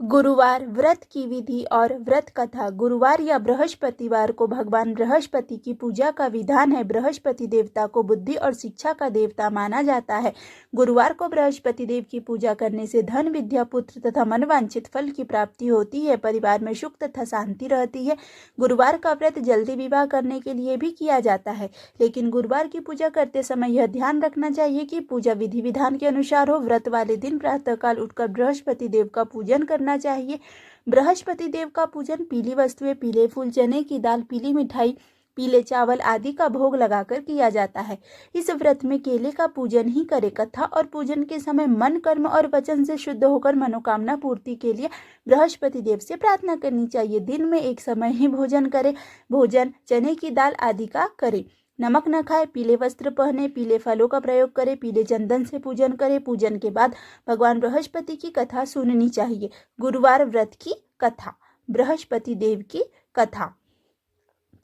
गुरुवार व्रत की विधि और व्रत कथा। गुरुवार या बृहस्पतिवार को भगवान बृहस्पति की पूजा का विधान है। बृहस्पति देवता को बुद्धि और शिक्षा का देवता माना जाता है। गुरुवार को बृहस्पति देव की पूजा करने से धन, विद्या, पुत्र तथा मनवांछित फल की प्राप्ति होती है। परिवार में सुख तथा शांति रहती है। गुरुवार का व्रत जल्दी विवाह करने के लिए भी किया जाता है, लेकिन गुरुवार की पूजा करते समय यह ध्यान रखना चाहिए कि पूजा विधि विधान के अनुसार हो। व्रत वाले दिन प्रातःकाल उठकर बृहस्पति देव का पूजन करना चाहिए। बृहस्पति देव का पूजन पीली वस्तुएं, पीले फूल, चने की दाल, पीली मिठाई, पीले चावल आदि का भोग लगाकर किया जाता है। इस व्रत में केले का पूजन ही करें। कथा और पूजन के समय मन, कर्म और वचन से शुद्ध होकर मनोकामना पूर्ति के लिए बृहस्पति देव से प्रार्थना करनी चाहिए। दिन में एक समय ही भोजन करें। भोजन चने की दाल आदि का करें। नमक न खाए, पीले वस्त्र पहने, पीले फलों का प्रयोग करें, पीले चंदन से पूजन करें। पूजन के बाद भगवान बृहस्पति की कथा सुननी चाहिए। गुरुवार व्रत की कथा। बृहस्पति देव की कथा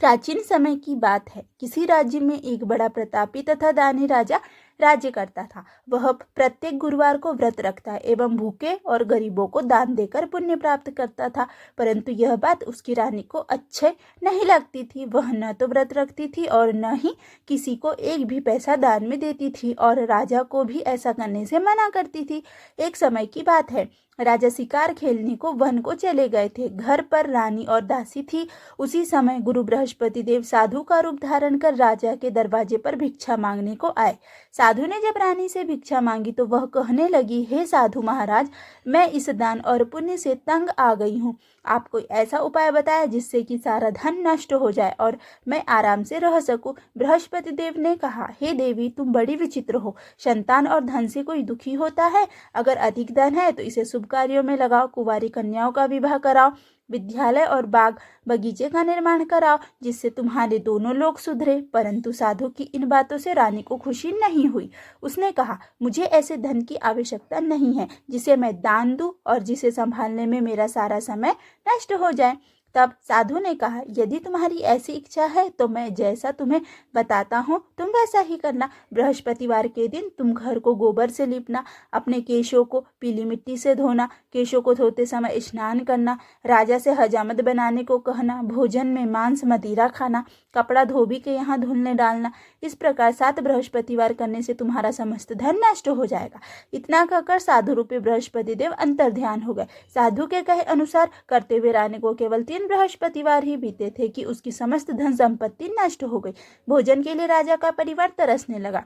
प्राचीन समय की बात है। किसी राज्य में एक बड़ा प्रतापी तथा दानी राजा राज्य करता था। वह प्रत्येक गुरुवार को व्रत रखता एवं भूखे और गरीबों को दान देकर पुण्य प्राप्त करता था। परंतु यह बात उसकी रानी को अच्छे नहीं लगती थी। वह न तो व्रत रखती थी और न ही किसी को एक भी पैसा दान में देती थी, और राजा को भी ऐसा करने से मना करती थी। एक समय की बात है, राजा शिकार खेलने को वन को चले गए थे। घर पर रानी और दासी थी। उसी समय गुरु बृहस्पति देव साधु का रूप धारण कर राजा के दरवाजे पर भिक्षा मांगने को आए। साधु ने जब रानी से भिक्षा मांगी तो वह कहने लगी, हे साधु महाराज, मैं इस दान और पुण्य से तंग आ गई हूँ। आप कोई ऐसा उपाय बताया जिससे कि सारा धन नष्ट हो जाए और मैं आराम से रह सकूं। बृहस्पति देव ने कहा, हे देवी, तुम बड़ी विचित्र हो। संतान और धन से कोई दुखी होता है? अगर अधिक धन है तो इसे शुभ कार्यों में लगाओ। कुंवारी कन्याओं का विवाह कराओ। विद्यालय और बाग बगीचे का निर्माण कराओ, जिससे तुम्हारे दोनों लोग सुधरे। परंतु साधु की इन बातों से रानी को खुशी नहीं हुई। उसने कहा, मुझे ऐसे धन की आवश्यकता नहीं है जिसे मैं दान दूं और जिसे संभालने में मेरा सारा समय नष्ट हो जाए। तब साधु ने कहा, यदि तुम्हारी ऐसी इच्छा है तो मैं जैसा तुम्हें बताता हूँ तुम वैसा ही करना। बृहस्पतिवार के दिन तुम घर को गोबर से लीपना, अपने केशों को पीली मिट्टी से धोना, केशों को धोते समय स्नान करना, राजा से हजामत बनाने को कहना, भोजन में मांस मदिरा खाना, कपड़ा धोबी के यहाँ धुलने डालना। इस प्रकार 7 बृहस्पतिवार करने से तुम्हारा समस्त धन नष्ट हो जाएगा। इतना कहकर साधु रूपी बृहस्पति देव अंतर ध्यान हो गए। साधु के कहे अनुसार करते हुए रानी को केवल 3 बृहस्पतिवार ही बीते थे कि उसकी समस्त धन संपत्ति नष्ट हो गई। भोजन के लिए राजा का परिवार तरसने लगा।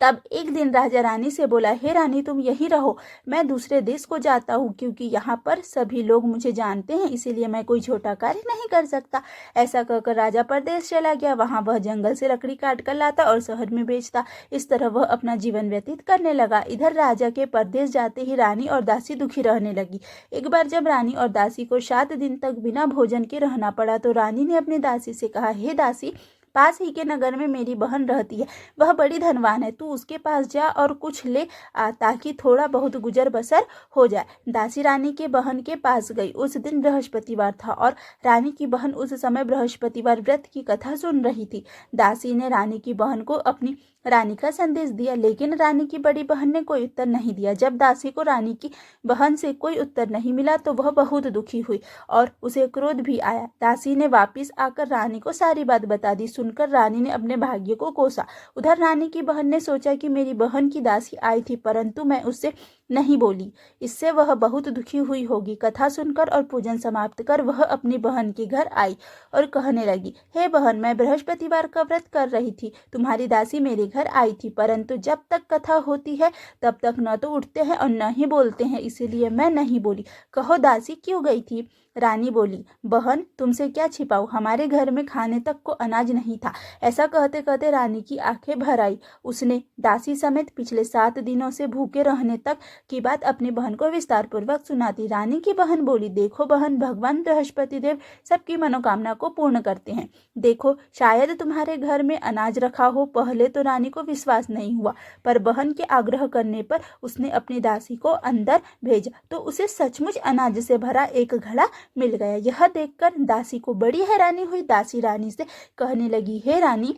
तब एक दिन राजा रानी से बोला, हे रानी, तुम यहीं रहो, मैं दूसरे देश को जाता हूँ, क्योंकि यहाँ पर सभी लोग मुझे जानते हैं, इसीलिए मैं कोई छोटा कार्य नहीं कर सकता। ऐसा कहकर राजा परदेश चला गया। वहाँ वह जंगल से लकड़ी काट कर लाता और शहर में बेचता। इस तरह वह अपना जीवन व्यतीत करने लगा। इधर राजा के परदेश जाते ही रानी और दासी दुखी रहने लगी। एक बार जब रानी और दासी को 7 दिन तक बिना भोजन के रहना पड़ा तो रानी ने अपनी दासी से कहा, हे दासी, पास ही के नगर में मेरी बहन रहती है। वह बड़ी धनवान है। तू उसके पास जा और कुछ ले आ, ताकि थोड़ा बहुत गुजर बसर हो जाए। दासी रानी के बहन के पास गई। उस दिन बृहस्पतिवार था और रानी की बहन उस समय बृहस्पतिवार व्रत की कथा सुन रही थी। दासी ने रानी की बहन को अपनी रानी का संदेश दिया, लेकिन रानी की बड़ी बहन ने कोई उत्तर नहीं दिया। जब दासी को रानी की बहन से कोई उत्तर नहीं मिला तो वह बहुत दुखी हुई और उसे क्रोध भी आया। दासी ने वापिस आकर रानी को सारी बात बता दी। सुनकर रानी ने अपने भाग्य को कोसा। उधर रानी की बहन ने सोचा कि मेरी बहन की दासी आई थी, परंतु मैं उससे नहीं बोली, इससे वह बहुत दुखी हुई होगी। कथा सुनकर और पूजन समाप्त कर वह अपनी बहन के घर आई और कहने लगी, हे बहन, मैं बृहस्पतिवार का व्रत कर रही थी। तुम्हारी दासी मेरे घर आई थी, परंतु जब तक कथा होती है तब तक न तो उठते हैं और न ही बोलते हैं, इसीलिए मैं नहीं बोली। कहो दासी क्यों गई थी? रानी बोली, बहन, तुमसे क्या छिपाऊं, हमारे घर में खाने तक को अनाज नहीं था। ऐसा कहते कहते रानी की आंखें भर आई। उसने दासी समेत पिछले 7 दिनों से भूखे रहने तक की बात अपनी बहन को विस्तार पूर्वक सुनाती। रानी की बहन बोली, देखो बहन, भगवान बृहस्पति देव सबकी मनोकामना को पूर्ण करते हैं। देखो, शायद तुम्हारे घर में अनाज रखा हो। पहले तो रानी को विश्वास नहीं हुआ, पर बहन के आग्रह करने पर उसने अपनी दासी को अंदर भेजा तो उसे सचमुच अनाज से भरा एक घड़ा मिल गया। यह देखकर दासी को बड़ी हैरानी हुई। दासी रानी से कहने लगी, हे रानी,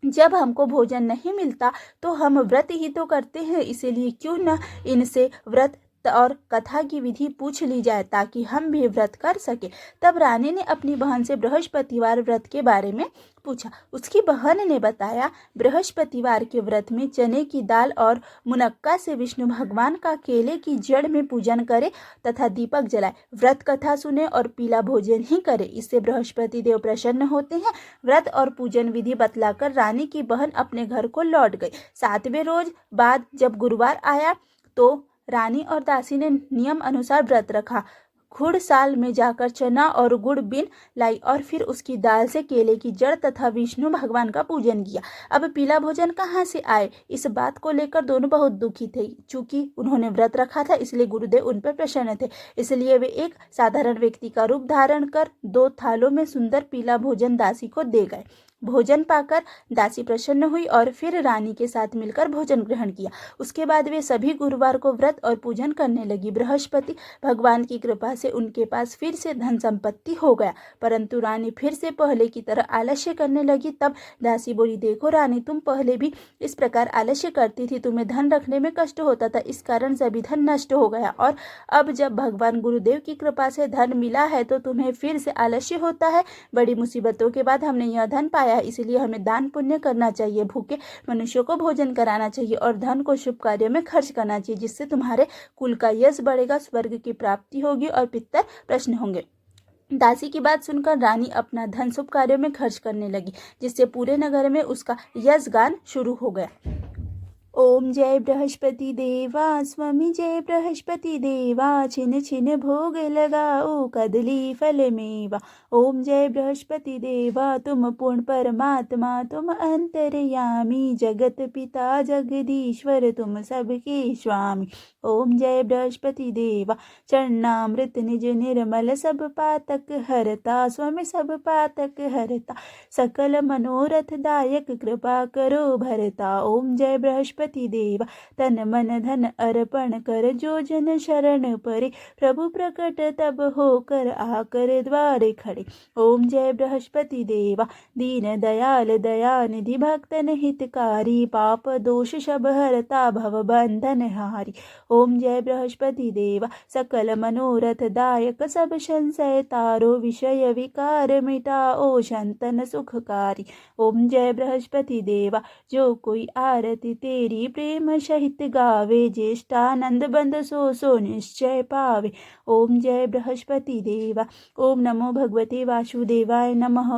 जब हमको भोजन नहीं मिलता तो हम व्रत ही तो करते हैं, इसीलिए क्यों न इनसे व्रत और कथा की विधि पूछ ली जाए ताकि हम भी व्रत कर सके। तब रानी ने अपनी बहन से बृहस्पतिवार व्रत के बारे में पूछा। उसकी बहन ने बताया, बृहस्पतिवार के व्रत में चने की दाल और मुनक्का से विष्णु भगवान का केले की जड़ में पूजन करे तथा दीपक जलाए, व्रत कथा सुने और पीला भोजन ही करे। इससे बृहस्पति देव प्रसन्न होते हैं। व्रत और पूजन विधि बतलाकर रानी की बहन अपने घर को लौट गई। 7वें रोज बाद जब गुरुवार आया तो रानी और दासी ने नियम अनुसार व्रत रखा। घुड़साल में जाकर चना और गुड़ बीन लाई और फिर उसकी दाल से केले की जड़ तथा विष्णु भगवान का पूजन किया। अब पीला भोजन कहाँ से आए, इस बात को लेकर दोनों बहुत दुखी थे। चूंकि उन्होंने व्रत रखा था इसलिए गुरुदेव उन पर प्रसन्न थे। इसलिए वे एक साधारण व्यक्ति का रूप धारण कर 2 थालों में सुंदर पीला भोजन दासी को दे गए। भोजन पाकर दासी प्रसन्न हुई और फिर रानी के साथ मिलकर भोजन ग्रहण किया। उसके बाद वे सभी गुरुवार को व्रत और पूजन करने लगी। बृहस्पति भगवान की कृपा से उनके पास फिर से धन संपत्ति हो गया, परंतु रानी फिर से पहले की तरह आलस्य करने लगी। तब दासी बोली, देखो रानी, तुम पहले भी इस प्रकार आलस्य करती थी, तुम्हें धन रखने में कष्ट होता था, इस कारण सभी धन नष्ट हो गया, और अब जब भगवान गुरुदेव की कृपा से धन मिला है तो तुम्हें फिर से आलस्य होता है। बड़ी मुसीबतों के बाद हमने यह धन पाया, इसलिए हमें दान पुण्य करना चाहिए, भूखे मनुष्यों को भोजन कराना चाहिए और धन को शुभ कार्यों में खर्च करना चाहिए, जिससे तुम्हारे कुल का यश बढ़ेगा, स्वर्ग की प्राप्ति होगी और पितर प्रसन्न होंगे। दासी की बात सुनकर रानी अपना धन शुभ कार्यों में खर्च करने लगी, जिससे पूरे नगर में उसका यश गान शुरू हो गया। ओम जय बृहस्पति देवा, स्वामी जय बृहस्पति देवा, छिन छिन भोग लगाओ कदली फल मेवा। ओम जय बृहस्पति देवा, तुम पूर्ण परमात्मा, तुम अंतर्यामी, जगत पिता जगदीश्वर, तुम सबके स्वामी। ओम जय बृहस्पति देवा, चरणामृत निज निर्मल, सब पातक हरता, स्वामी सब पातक हरता, सकल मनोरथ दायक, कृपा करो भरता। ओम जय बृहस्पति देवा, तन मन धन अर्पण कर, जो जन शरण परे, प्रभु प्रकट तब होकर आकर द्वारे खड़े। ओम जय बृहस्पति देवा, दीन दयाल दयानिधि, भक्तन हितकारी, पाप दोष शब हरता, भव बंधन हारी। ओम जय बृहस्पति देवा, सकल मनोरथ दायक, सब संशय तारो, विषय विकार मिटाओ, संतन सुखकारी। ओम जय बृहस्पति देवा, जो कोई आरती तेरी प्रेम सहित गावे, ज्येष्ठानंद बंद सो निश्चय पावे। ओम जय बृहस्पति देवा। ओम नमो भगवते वासुदेवाय नमः।